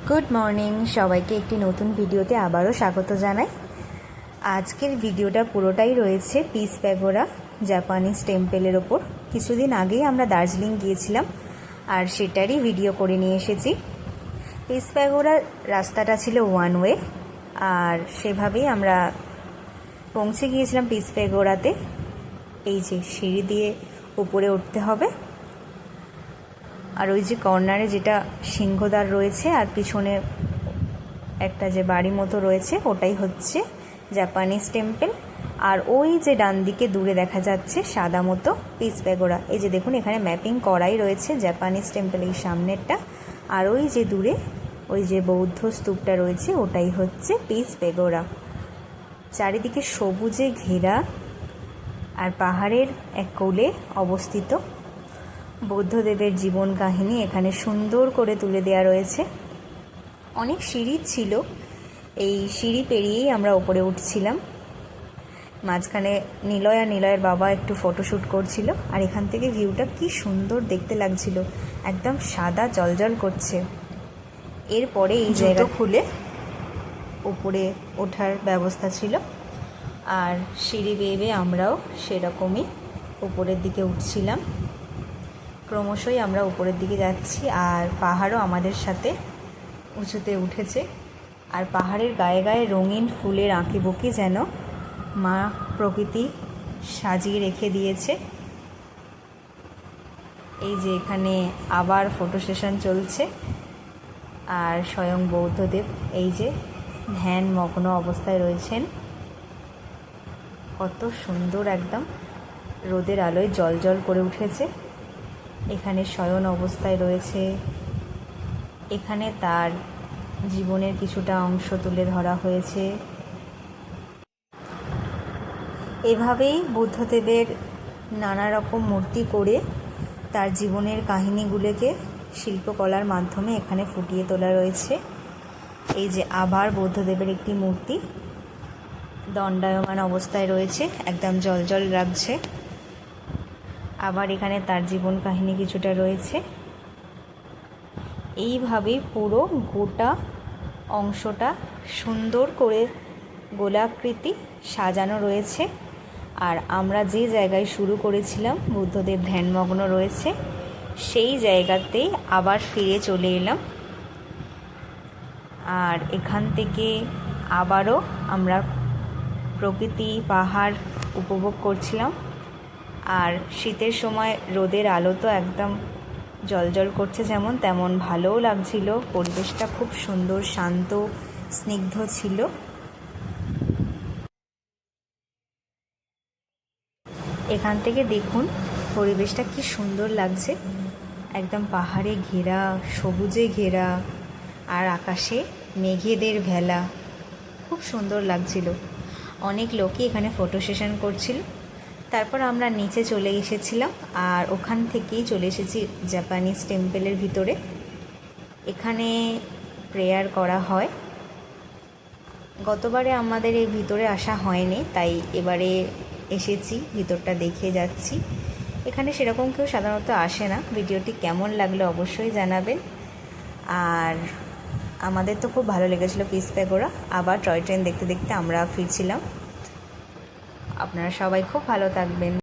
Good morning সবাইকে একটি নতুন ভিডিওতে আবারও স্বাগত জানাই। আজকের ভিডিওটা পুরোটাই রয়েছে পিস প্যাগোডা জাপানিজ টেম্পেলের ওপর। কিছুদিন আগেই আমরা দার্জিলিং গিয়েছিলাম আর সেটারই ভিডিও করে নিয়ে এসেছি। পিস প্যাগোডার রাস্তাটা ছিল ওয়ান ওয়ে, আর সেভাবেই আমরা পৌঁছে গিয়েছিলাম পিস প্যাগোডাতে। এই যে সিঁড়ি দিয়ে উপরে উঠতে হবে, আর ওই যে কর্নারে যেটা সিংহদ্বার রয়েছে আর পিছনে একটা যে বাড়ি মতো রয়েছে ওটাই হচ্ছে জাপানিজ টেম্পল। আর ওই যে ডান দিকে দূরে দেখা যাচ্ছে সাদা মতো পিস প্যাগোডা। এই যে দেখুন এখানে ম্যাপিং করাই রয়েছে জাপানিজ টেম্পল এই সামনেরটা, আর ওই যে দূরে ওই যে বৌদ্ধ স্তূপটা রয়েছে ওটাই হচ্ছে পিস প্যাগোডা। চারিদিকে সবুজে ঘেরা আর পাহাড়ের এক কোলে অবস্থিত। বৌদ্ধদেবের জীবন কাহিনী এখানে সুন্দর করে তুলে দেওয়া রয়েছে। অনেক সিঁড়ি ছিল, এই সিঁড়ি পেরিয়েই আমরা ওপরে উঠছিলাম। মাঝখানে নিলয় আর নিলয়ের বাবা একটু ফটোশ্যুট করছিল, আর এখান থেকে ভিউটা কি সুন্দর দেখতে লাগছিল, একদম সাদা জলজল করছে। এরপরে এই জায়গা খুলে উপরে ওঠার ব্যবস্থা ছিল, আর সিঁড়ি বেয়ে বেয়ে আমরাও সেরকমই উপরের দিকে উঠছিলাম। ক্রমশই আমরা উপরের দিকে যাচ্ছি, আর পাহাড়ও আমাদের সাথে উঁচুতে উঠেছে। আর পাহাড়ের গায়ে গায়ে রঙিন ফুলের আঁকিবুকি যেন মা প্রকৃতি সাজিয়ে রেখে দিয়েছে। এই যে এখানে আবার ফটো সেশন চলছে, আর স্বয়ং বৌদ্ধদেব এই যে ধ্যানমগ্ন অবস্থায় রয়েছেন। কত সুন্দর, একদম রোদের আলোয় জলজল করে উঠেছে। এখানে শয়ন অবস্থায় রয়েছে। এখানে তার জীবনের কিছুটা অংশ তুলে ধরা হয়েছে। এভাবেই বুদ্ধদেবের নানা রকম মূর্তি করে তার জীবনের কাহিনীগুলোকে শিল্পকলার মাধ্যমে এখানে ফুটিয়ে তোলা রয়েছে। এই যে আবার বুদ্ধদেবের একটি মূর্তি দণ্ডায়মান অবস্থায় রয়েছে, একদম জলজল লাগছে। আবার এখানে তার জীবন কাহিনী কিছুটা রয়েছে। এইভাবেই পুরো গোটা অংশটা সুন্দর করে গোলাকৃতি সাজানো রয়েছে। আর আমরা যে জায়গায় শুরু করেছিলাম বুদ্ধদেব ধ্যানমগ্ন রয়েছে সেই জায়গাতেই আবার ফিরে চলে এলাম। আর এখান থেকে আবারও আমরা প্রকৃতি পাহাড় উপভোগ করছিলাম। আর শীতের সময় রোদের আলো তো একদম জলজল করছে, যেমন তেমন ভালোও লাগছিল। পরিবেশটা খুব সুন্দর, শান্ত, স্নিগ্ধ ছিল। এখান থেকে দেখুন পরিবেশটা কি সুন্দর লাগছে, একদম পাহাড়ে ঘেরা, সবুজে ঘেরা, আর আকাশে মেঘেদের ভেলা, খুব সুন্দর লাগছিল। অনেক লোকই এখানে ফটো সেশন করছিল। তারপর আমরা নিচে চলে এসেছিলাম, আর ওখান থেকেই চলে এসেছি জাপানিজ টেম্পলের ভিতরে। এখানে প্রেয়ার করা হয়। গতবারে আমাদের এই ভিতরে আসা হয়নি, তাই এবারে এসেছি, ভিতরটা দেখে যাচ্ছি। এখানে সেরকম কেউ সাধারণত আসে না। ভিডিওটি কেমন লাগলো অবশ্যই জানাবেন। আর আমাদের তো খুব ভালো লেগেছিলো পিস প্যাগোডা। আবার টয় ট্রেন দেখতে দেখতে আমরা ফিরছিলাম। আপনারা সবাই খুব ভালো থাকবেন।